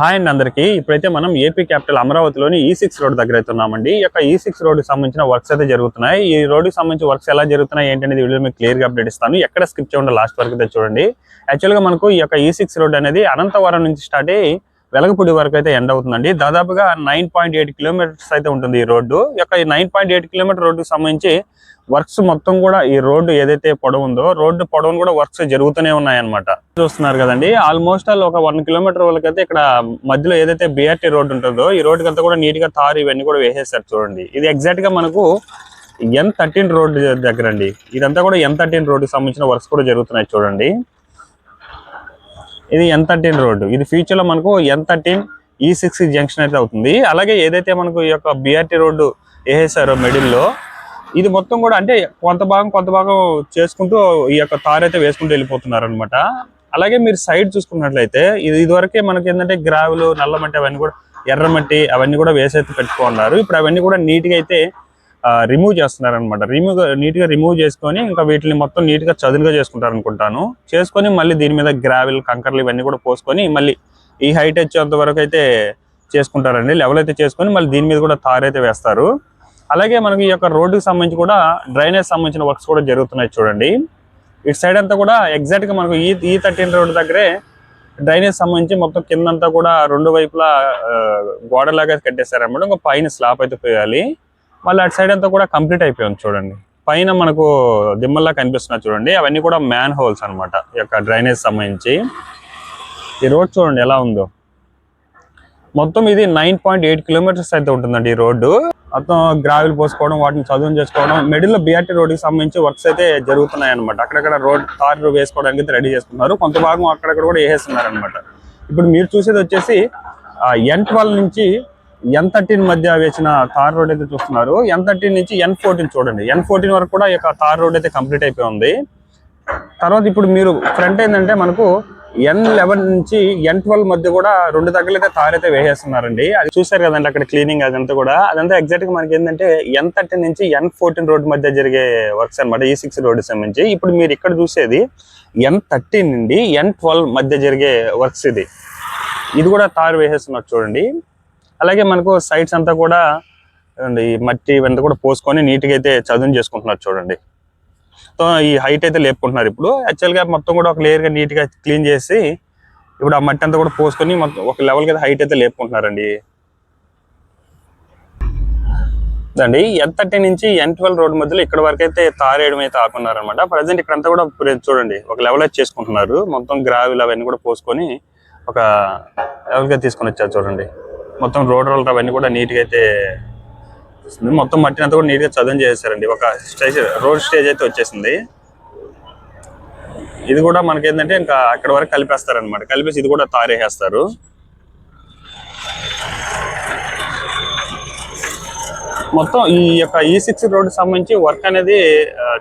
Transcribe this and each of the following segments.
Hi అండి అందరికీ. ఇప్పుడైతే మనం ఏపీ క్యాపిటల్ అమరావతిలోని E6 రోడ్ దగ్గర అయితే ఉన్నామండి. ఈ యొక్క E6 రోడ్డుకి సంబంధించిన వర్క్స్ అయితే జరుగుతున్నాయి. ఈ రోడ్డుకి సంబంధించి వర్క్స్ ఎలా జరుగుతున్నాయి ఏంటనేది వీడియో మీకు క్లియర్గా అప్డేట్ ఇస్తాను. ఎక్కడ స్కిప్ చేయకుండా లాస్ట్ వరకు అయితే చూడండి. యాక్చువల్గా మనకు ఈ యొక్క E6 రోడ్ అనేది అనంతవరం నుంచి స్టార్ట్ అయ్యి వెలగపూడి వరకు అయితే ఎండ్ అవుతుందండి. దాదాపుగా 9.8 కిలోమీటర్స్ అయితే ఉంటుంది ఈ రోడ్డు. ఈ యొక్క 9.8 కిలోమీటర్ రోడ్డుకి సంబంధించి వర్క్స్ మొత్తం కూడా ఈ రోడ్డు ఏదైతే పొడవు ఉందో రోడ్డు పొడవును కూడా వర్క్స్ జరుగుతూనే ఉన్నాయన్నమాట. చూస్తున్నారు కదండి, ఆల్మోస్ట్ ఒక 1 కిలోమీటర్ వరకైతే ఇక్కడ మధ్యలో ఏదైతే BRT రోడ్డు ఉంటుందో ఈ రోడ్డుకి అంతా కూడా నీట్ గా తారు ఇవన్నీ కూడా వేసేస్తారు. చూడండి, ఇది ఎగ్జాక్ట్ గా మనకు N13 రోడ్డు దగ్గర అండి. ఇదంతా కూడా N13 రోడ్డుకి సంబంధించిన వర్క్స్ కూడా జరుగుతున్నాయి. చూడండి, ఇది N13 రోడ్డు. ఇది ఫ్యూచర్ లో మనకు N13 E6 జంక్షన్ అయితే అవుతుంది. అలాగే ఏదైతే మనకు ఈ యొక్క BRT రోడ్డు వేసేసారో మిడిల్ లో, ఇది మొత్తం కూడా అంటే కొంత భాగం చేసుకుంటూ ఈ యొక్క తార్ అయితే వేసుకుంటూ వెళ్ళిపోతున్నారు అనమాట. అలాగే మీరు సైడ్ చూసుకున్నట్లయితే ఇదివరకే మనకి ఏంటంటే గ్రావెల్, నల్లమట్టి, అవన్నీ కూడా ఎర్రమట్టి అవన్నీ కూడా వేసైతే పెట్టుకున్నారు. ఇప్పుడు అవన్నీ కూడా నీట్ గా అయితే రిమూవ్ చేస్తున్నారు అనమాట. నీట్ గా రిమూవ్ చేసుకొని ఇంకా వీటిని మొత్తం నీట్ గా చదునుగా చేసుకుంటారు అనుకుంటాను. చేసుకొని మళ్ళీ దీని మీద గ్రావెల్, కంకర్లు ఇవన్నీ కూడా పోసుకొని మళ్ళీ ఈ హైట్ వచ్చేంత వరకు అయితే చేసుకుంటారండి. లెవెల్ అయితే చేసుకొని మళ్ళీ దీని మీద కూడా తార్ అయితే వేస్తారు. అలాగే మనకి ఈ యొక్క రోడ్డుకి సంబంధించి కూడా డ్రైనేజ్ సంబంధించిన వర్క్స్ కూడా జరుగుతున్నాయి. చూడండి, ఇటు సైడ్ అంతా కూడా ఎగ్జాక్ట్ గా మనకు E13 రోడ్డు దగ్గరే డ్రైనేజ్ సంబంధించి మొత్తం కిందంతా కూడా రెండు వైపులా గోడలాగా కట్టేశారన్నమాట. ఇంకా పైన స్లాబ్ అయితే పోయాలి. మళ్ళీ అటు సైడ్ అంతా కూడా కంప్లీట్ అయిపోయింది. చూడండి, పైన మనకు దిమ్మల్లా కనిపిస్తున్నాయి. చూడండి, అవన్నీ కూడా మ్యాన్ హోల్స్ అనమాట ఈ యొక్క డ్రైనేజ్ సంబంధించి. ఈ రోడ్ చూడండి ఎలా ఉందో. మొత్తం ఇది 9.8 కిలోమీటర్స్ అయితే ఉంటుందండి ఈ రోడ్డు. మొత్తం గ్రావెల్ పోసుకోవడం, వాటిని చదువు చేసుకోవడం, మిడిల్ లో BRT రోడ్డుకి సంబంధించి వర్క్స్ అయితే జరుగుతున్నాయి అనమాట. అక్కడక్కడ రోడ్ తార్ వేసుకోవడానికి అయితే రెడీ చేస్తున్నారు. కొంత భాగం అక్కడక్కడ కూడా వేసేస్తున్నారు అనమాట. ఇప్పుడు మీరు చూసేది వచ్చేసి N12 నుంచి N13 మధ్య వేసిన తార్ రోడ్ అయితే చూస్తున్నారు. N13 నుంచి N14 చూడండి, N14 వరకు కూడా ఈ యొక్క తార్ రోడ్ అయితే కంప్లీట్ అయిపోయి ఉంది. తర్వాత ఇప్పుడు మీరు ఫ్రంట్ ఏంటంటే మనకు N11 నుంచి N12 మధ్య కూడా రెండు దగ్గర అయితే తార్ అయితే వేసేస్తున్నారండి. అది చూసారు కదండి అక్కడ క్లీనింగ్ అదంతా కూడా. అదంతా ఎగ్జాక్ట్ గా మనకి ఏంటంటే N13 నుంచి N14 రోడ్ మధ్య జరిగే వర్క్స్ అనమాట, E6 రోడ్డు సంబంధించి. ఇప్పుడు మీరు ఇక్కడ చూసేది N13 నుండి N12 మధ్య జరిగే వర్క్స్. ఇది కూడా తార్ వేసేస్తున్నారు చూడండి. అలాగే మనకు సైడ్స్ అంతా కూడా ఈ మట్టి ఇవంతా కూడా పోసుకొని నీట్ గా అయితే చదును చేసుకుంటున్నారు. చూడండి, ఈ హైట్ అయితే లేపుకుంటున్నారు. ఇప్పుడు యాక్చువల్ గా మొత్తం కూడా ఒక లేయర్ గా నీట్ గా క్లీన్ చేసి ఇప్పుడు ఆ మట్టి అంతా కూడా పోసుకొని మొత్తం ఒక లెవెల్ గా హైట్ అయితే లేపుకుంటున్నారండి. అండి N13 నుంచి N12 రోడ్ మధ్యలో ఇక్కడ వరకు అయితే తారేయడం అయితే ఆకున్నారనమాట. ప్రజెంట్ ఇక్కడ అంతా కూడా చూడండి ఒక లెవెల్ అయితే చేసుకుంటున్నారు. మొత్తం గ్రావెల్ అవన్నీ కూడా పోసుకొని ఒక లెవెల్ గా తీసుకొని వచ్చారు. చూడండి, మొత్తం రోడ్ రోలర్ అవన్నీ కూడా నీట్ గా అయితే మొత్తం మట్టిని అంతా కూడా నీట్ గా చదును చేశారండి. ఒక రోడ్ స్టేజ్ అయితే వచ్చేసింది. ఇది కూడా మనకి ఏంటంటే ఇంకా అక్కడ వరకు కలిపేస్తారనమాట. కలిపేసి ఇది కూడా తారేసేస్తారు. మొత్తం ఈ యొక్క E6 రోడ్డు సంబంధించి వర్క్ అనేది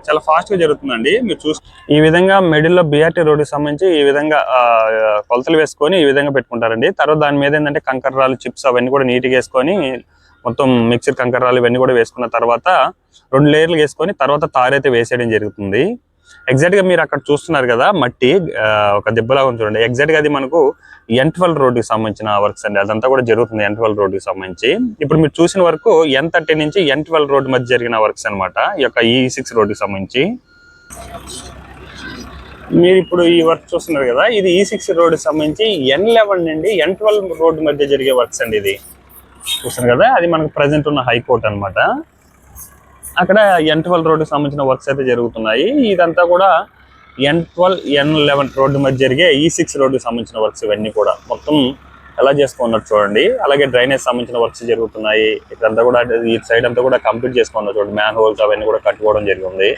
చాలా ఫాస్ట్ గా జరుగుతుందండి. మీరు చూసి ఈ విధంగా మిడిల్ లో BRT రోడ్డుకి సంబంధించి ఈ విధంగా కొలతలు వేసుకొని ఈ విధంగా పెట్టుకుంటారండి. తర్వాత దాని మీద ఏంటంటే కంకర్రాలు, చిప్స్ అవన్నీ కూడా నీట్ గా వేసుకొని మొత్తం మిక్సర్ కంకర్రాలు ఇవన్నీ కూడా వేసుకున్న తర్వాత 2 లేయర్లు వేసుకొని తర్వాత తారైతే వేసేయడం జరుగుతుంది. ఎగ్జాక్ట్ గా మీరు అక్కడ చూస్తున్నారు కదా మట్టి ఒక దెబ్బలాగా ఉంది చూడండి. ఎగ్జాక్ట్ గా అది మనకు N12 రోడ్డుకి సంబంధించిన వర్క్స్ అండి. అదంతా కూడా జరుగుతుంది N12 రోడ్డుకి సంబంధించి. ఇప్పుడు మీరు చూసిన వరకు N13 నుంచి N12 రోడ్డు మధ్య జరిగిన వర్క్స్ అనమాట ఈ యొక్క E6 రోడ్డుకి సంబంధించి. మీరు ఇప్పుడు ఈ వర్క్ చూస్తున్నారు కదా, ఇది E6 రోడ్డుకి సంబంధించి N11 నుండి N12 రోడ్డు మధ్య జరిగే వర్క్స్ అండి. ఇది చూస్తున్నారు కదా, అది మనకు ప్రజెంట్ ఉన్న హైకోర్టు అనమాట. అక్కడ N12 రోడ్డుకి సంబంధించిన వర్క్స్ అయితే జరుగుతున్నాయి. ఇదంతా కూడా N12, N11 రోడ్డు మధ్య జరిగే E6 రోడ్డుకి సంబంధించిన వర్క్స్ ఇవన్నీ కూడా మొత్తం ఎలా చేసుకున్నారు చూడండి. అలాగే డ్రైనేజ్ సంబంధించిన వర్క్స్ జరుగుతున్నాయి. ఇక్కడంతా కూడా ఈ సైడ్ అంతా కూడా కంప్లీట్ చేసుకున్నారు చూడండి. మ్యాన్ హోల్స్ అవన్నీ కూడా కట్టుకోవడం జరిగింది.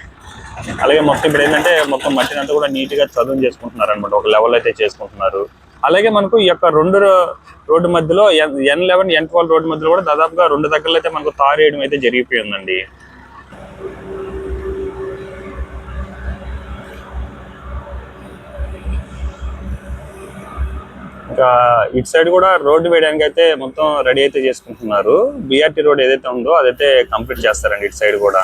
అలాగే మొత్తం ఇప్పుడు ఏంటంటే మొత్తం మట్టిని అంతా కూడా నీట్ గా చదును చేసుకుంటున్నారు అనమాట. ఒక లెవెల్ అయితే చేసుకుంటున్నారు. అలాగే మనకు ఈ యొక్క రెండు రోడ్డు మధ్యలో N11, N12 రోడ్డు మధ్యలో కూడా దాదాపుగా 2 దగ్గరలో అయితే మనకు తార్ వేయడం అయితే జరిగిపోయిందండి. ఇంకా ఇటు సైడ్ కూడా రోడ్డు వేయడానికి అయితే మొత్తం రెడీ అయితే చేసుకుంటున్నారు. బిఆర్టీ రోడ్ ఏదైతే ఉందో అదైతే కంప్లీట్ చేస్తారండి ఇటు సైడ్ కూడా.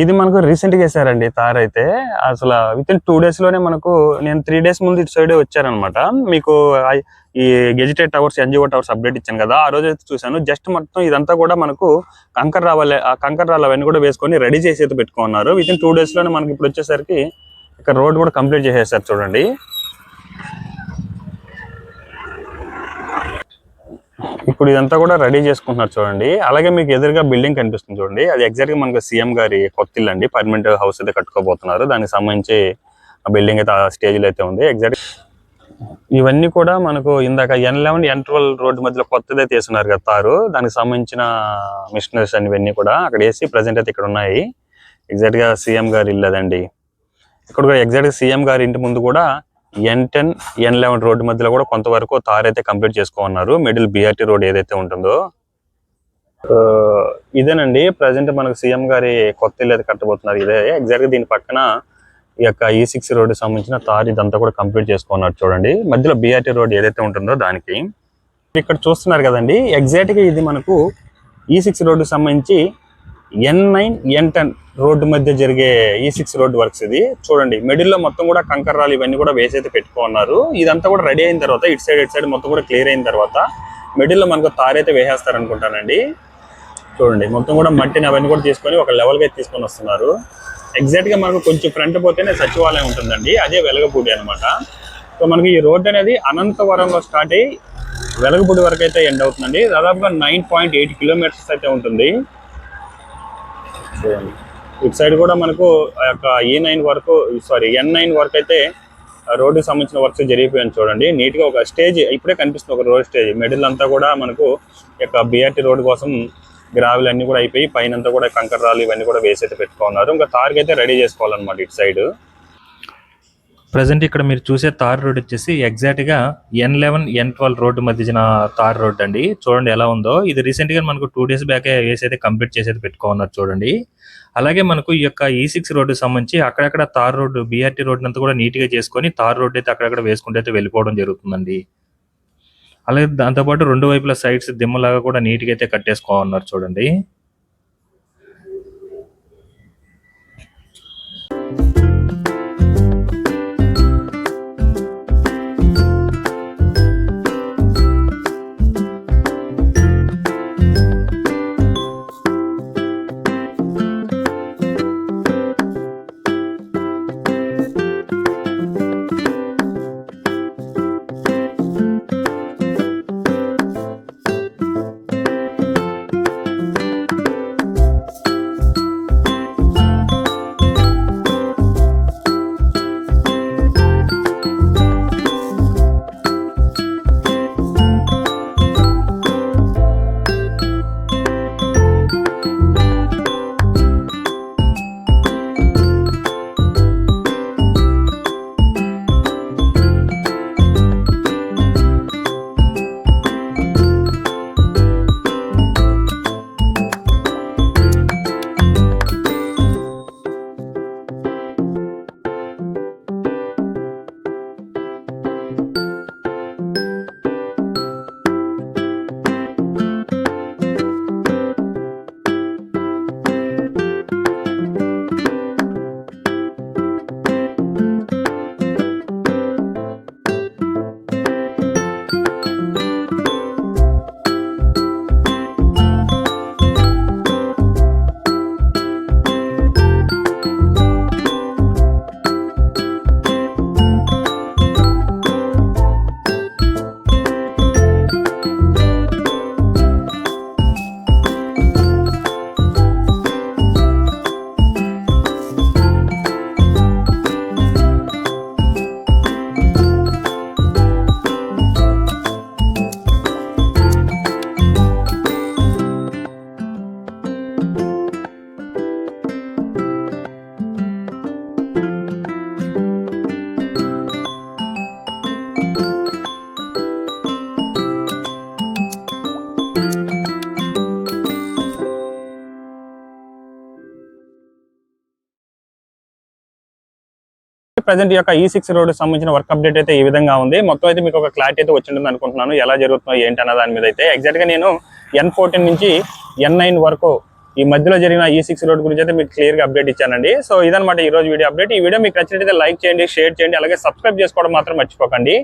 ఇది మనకు రీసెంట్ గా వేసారండి తార్ అయితే. అసలు విత్ ఇన్ 2 days లోనే మనకు, నేను 3 days ముందు ఇటు సైడ్ వచ్చారనమాట. మీకు ఈ gazetted towers, NGO towers update ఇచ్చాను కదా, ఆ రోజు అయితే చూసాను. జస్ట్ మొత్తం ఇదంతా కూడా మనకు కంకర్ రావాలి, ఆ కంకర్ రాళ్ళు అవన్నీ కూడా వేసుకొని రెడీ చేసి అయితే పెట్టుకున్నారు. విత్ ఇన్ 2 days లోనే మనకి ఇప్పుడు వచ్చేసరికి ఇక్కడ రోడ్ కూడా కంప్లీట్ చేసేసారు చూడండి. ఇప్పుడు ఇదంతా కూడా రెడీ చేసుకుంటున్నారు చూడండి. అలాగే మీకు ఎదురుగా బిల్డింగ్ కనిపిస్తుంది చూడండి, అది ఎగ్జాక్ట్ గా మనకు సీఎం గారి కొత్త ఇల్లు అండి. పర్మనెంట్ హౌస్ అయితే కట్టుకోబోతున్నారు. దానికి సంబంధించి ఆ బిల్డింగ్ అయితే ఆ స్టేజ్ లో అయితే ఉంది. ఎగ్జాక్ట్ ఇవన్నీ కూడా మనకు ఇందాక N11 N12 రోడ్డు మధ్యలో కొత్తదే తీసుకున్నారు కదా తారు, దానికి సంబంధించిన మిషనరీస్ అన్ని ఇవన్నీ కూడా అక్కడ వేసి ప్రజెంట్ అయితే ఇక్కడ ఉన్నాయి. ఎగ్జాక్ట్ గా సీఎం గారి ఇల్లు అదండి. ఇక్కడ కూడా ఎగ్జాక్ట్ గా సీఎం గారి ఇంటి ముందు కూడా N10 N11 రోడ్డు మధ్యలో కూడా కొంతవరకు తార్ అయితే కంప్లీట్ చేసుకోన్నారు. మిడిల్ బిఆర్టీ రోడ్ ఏదైతే ఉంటుందో ఇదేనండి. ప్రజెంట్ మనకు సీఎం గారి కొత్త ఇల్లు అయితే కట్టబోతున్నారు. ఇదే ఎగ్జాక్ట్ గా దీని పక్కన ఈ యొక్క E6 రోడ్డు సంబంధించిన తార్ ఇదంతా కూడా కంప్లీట్ చేసుకున్నారు చూడండి. మధ్యలో బిఆర్టీ రోడ్ ఏదైతే ఉంటుందో దానికి ఇక్కడ చూస్తున్నారు కదండి. ఎగ్జాక్ట్ గా ఇది మనకు E6 రోడ్డు సంబంధించి N9 N10 రోడ్డు మధ్య జరిగే E6 రోడ్డు వర్క్స్ ఇది చూడండి. మిడిల్ లో మొత్తం కూడా కంకర్ రాళ్ళు ఇవన్నీ కూడా వేసి అయితే పెట్టుకున్నారు. ఇదంతా కూడా రెడీ అయిన తర్వాత ఇటు సైడ్ మొత్తం కూడా క్లియర్ అయిన తర్వాత మిడిల్ లో మనకు తార్ అయితే వేసేస్తారు అనుకుంటానండి. చూడండి మొత్తం కూడా మట్టిని అవన్నీ కూడా తీసుకొని ఒక లెవెల్ గా తీసుకొని వస్తున్నారు. ఎగ్జాక్ట్ గా మనకు కొంచెం ఫ్రంట్ పోతేనే సచివాలయం ఉంటుందండి, అదే వెలగపూడి అనమాట. సో మనకి ఈ రోడ్ అనేది అనంతవరంలో స్టార్ట్ అయ్యి వెలగపూడి వరకు అయితే ఎండ్ అవుతుందండి. దాదాపుగా 9.8 kilometers అయితే ఉంటుంది. ఇటు సైడ్ కూడా మనకు ఆ యొక్క N9 వరకు అయితే రోడ్డుకి సంబంధించిన వర్క్స్ జరిగిపోయాను చూడండి. నీట్ గా ఒక స్టేజ్ ఇప్పుడే కనిపిస్తుంది, ఒక రోడ్ స్టేజ్. మిడిల్ అంతా కూడా మనకు యొక్క బిఆర్టీ రోడ్ కోసం గ్రావెల్ అన్ని కూడా అయిపోయి పైన అంతా కూడా కంకర్ రాళ్ళు ఇవన్నీ కూడా వేసి అయితే పెట్టుకున్నారు. ఇంకా తార్కి అయితే రెడీ చేసుకోవాలన్నమాట ఇటు సైడ్. ప్రజెంట్ ఇక్కడ మీరు చూసే తార్ రోడ్ వచ్చేసి ఎగ్జాక్ట్ గా N11 N12 రోడ్డు మధ్యన తార్ రోడ్ అండి. చూడండి ఎలా ఉందో. ఇది రీసెంట్ గా మనకు 2 days బ్యాక్ వేసి అయితే కంప్లీట్ చేసి అయితే పెట్టుకున్నారు చూడండి. అలాగే మనకు ఈ యొక్క E6 రోడ్డు సంబంధించి అక్కడక్కడ తార్ రోడ్డు బిఆర్టీ రోడ్ అంతా కూడా నీట్ గా చేసుకొని తార్ రోడ్ అయితే అక్కడక్కడ వేసుకుంటే అయితే వెళ్ళిపోవడం జరుగుతుందండి. అలాగే దాంతోపాటు 2 వైపుల సైడ్స్ దిమ్మలాగా కూడా నీట్ గా అయితే కట్టేసుకోమన్నారు చూడండి. ప్రజెంట్ ఈ యొక్క E6 రోడ్ సంబంధించిన వర్క్ అప్డేట్ అయితే ఈ విధంగా ఉంది. మొత్తం అయితే మీకు ఒక క్లారిటీ అయితే వచ్చింటుంది అనుకుంటున్నాను, ఎలా జరుగుతుందో ఏంటి అన్న దాని మీద అయితే. ఎగ్జాక్ట్ గా నేను N14 నుంచి N9 వరకు ఈ మధ్యలో జరిగిన E6 రోడ్ గురించి అయితే మీకు క్లియర్ గా అప్డేట్ ఇచ్చానండి. సో ఇదనమాట ఈ రోజు వీడియో అప్డేట్. ఈ వీడియో మీకు నచ్చినట్లయితే లైక్ చేయండి, షేర్ చేయండి, అలాగే సబ్స్క్రైబ్ చేసుకోవడం మాత్రం మర్చిపోకండి.